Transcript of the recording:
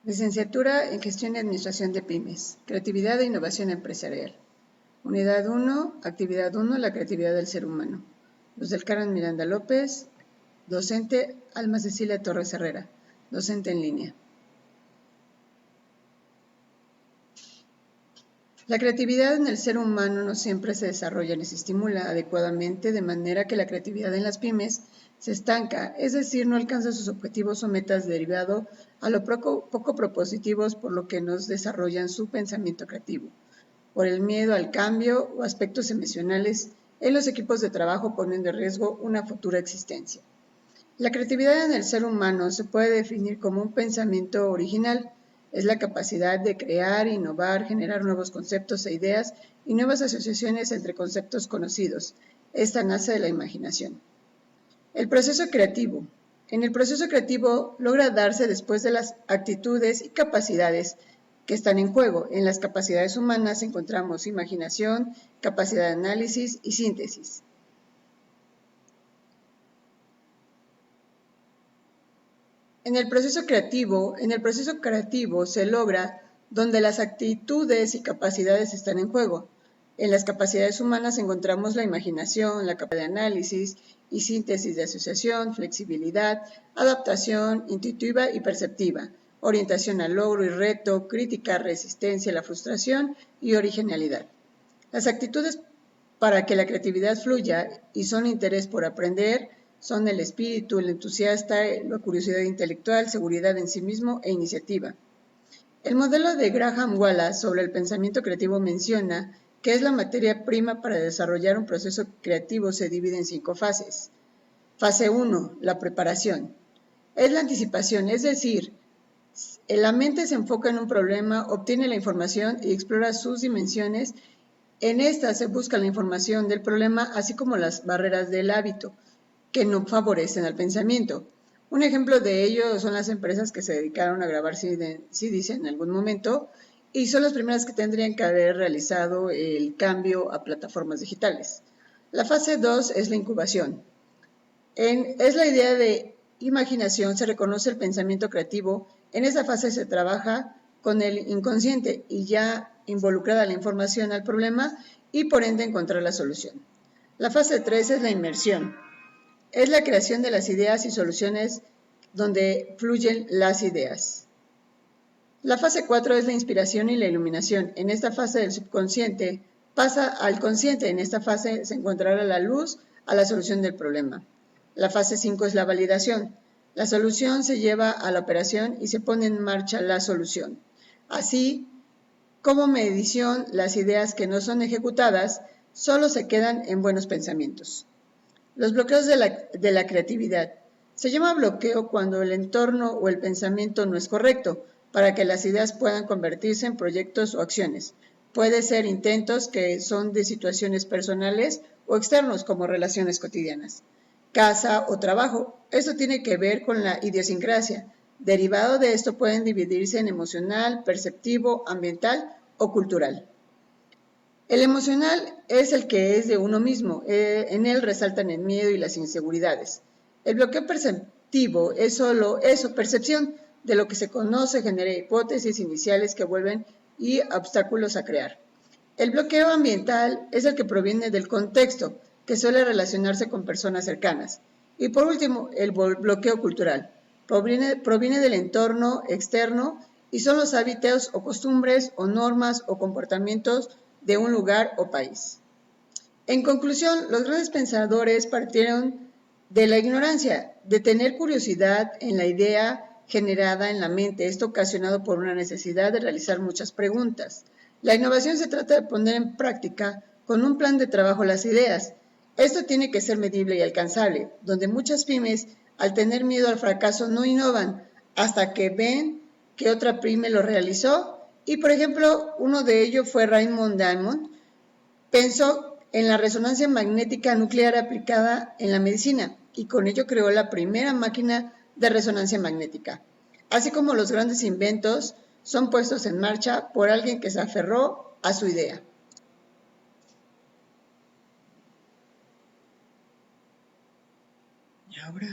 Licenciatura en Gestión y Administración de Pymes, Creatividad e Innovación Empresarial. Unidad 1, Actividad 1, la creatividad del ser humano. Luz del Carmen Miranda López, docente Alma Cecilia Torres Herrera, docente en línea. La creatividad en el ser humano no siempre se desarrolla ni se estimula adecuadamente, de manera que la creatividad en las pymes se estanca, es decir, no alcanza sus objetivos o metas derivado a lo poco propositivos, por lo que no desarrollan su pensamiento creativo. Por el miedo al cambio o aspectos emocionales en los equipos de trabajo ponen de riesgo una futura existencia. La creatividad en el ser humano se puede definir como un pensamiento original. Es la capacidad de crear, innovar, generar nuevos conceptos e ideas y nuevas asociaciones entre conceptos conocidos. Esta nace de la imaginación. El proceso creativo. En el proceso creativo logra darse después de las actitudes y capacidades que están en juego. En las capacidades humanas encontramos imaginación, capacidad de análisis y síntesis. En el proceso creativo se logra donde las actitudes y capacidades están en juego. En las capacidades humanas encontramos la imaginación, la capacidad de análisis y síntesis de asociación, flexibilidad, adaptación intuitiva y perceptiva, orientación al logro y reto, crítica, resistencia a la frustración y originalidad. Las actitudes para que la creatividad fluya y son interés por aprender, son el espíritu, el entusiasta, la curiosidad intelectual, seguridad en sí mismo e iniciativa. El modelo de Graham Wallace sobre el pensamiento creativo menciona que es la materia prima para desarrollar un proceso creativo. Se divide en 5 fases. Fase 1, la preparación. Es la anticipación, es decir, la mente se enfoca en un problema, obtiene la información y explora sus dimensiones. En esta se busca la información del problema, así como las barreras del hábito, que no favorecen al pensamiento. Un ejemplo de ello son las empresas que se dedicaron a grabar CDs en algún momento y son las primeras que tendrían que haber realizado el cambio a plataformas digitales. La fase 2 es la incubación. Es la idea de imaginación, se reconoce el pensamiento creativo. En esa fase se trabaja con el inconsciente y ya involucrada la información al problema y por ende encontrar la solución. La fase 3 es la inmersión. Es la creación de las ideas y soluciones donde fluyen las ideas. La fase 4 es la inspiración y la iluminación. En esta fase del subconsciente pasa al consciente. En esta fase se encontrará la luz a la solución del problema. La fase 5 es la validación. La solución se lleva a la operación y se pone en marcha la solución. Así como medición, las ideas que no son ejecutadas solo se quedan en buenos pensamientos. Los bloqueos de la creatividad. Se llama bloqueo cuando el entorno o el pensamiento no es correcto para que las ideas puedan convertirse en proyectos o acciones. Puede ser intentos que son de situaciones personales o externos como relaciones cotidianas. Casa o trabajo. Esto tiene que ver con la idiosincrasia. Derivado de esto pueden dividirse en emocional, perceptivo, ambiental o cultural. El emocional es el que es de uno mismo, en él resaltan el miedo y las inseguridades. El bloqueo perceptivo es solo eso, percepción de lo que se conoce, genera hipótesis iniciales que vuelven y obstáculos a crear. El bloqueo ambiental es el que proviene del contexto, que suele relacionarse con personas cercanas. Y por último, el bloqueo cultural. Proviene del entorno externo y son los hábitos o costumbres o normas o comportamientos de un lugar o país. En conclusión, los grandes pensadores partieron de la ignorancia, de tener curiosidad en la idea generada en la mente, esto ocasionado por una necesidad de realizar muchas preguntas. La innovación se trata de poner en práctica con un plan de trabajo las ideas. Esto tiene que ser medible y alcanzable, donde muchas pymes, al tener miedo al fracaso, no innovan hasta que ven que otra pyme lo realizó. Y, por ejemplo, uno de ellos fue Raymond Diamond. Pensó en la resonancia magnética nuclear aplicada en la medicina y con ello creó la primera máquina de resonancia magnética. Así como los grandes inventos son puestos en marcha por alguien que se aferró a su idea. Y ahora...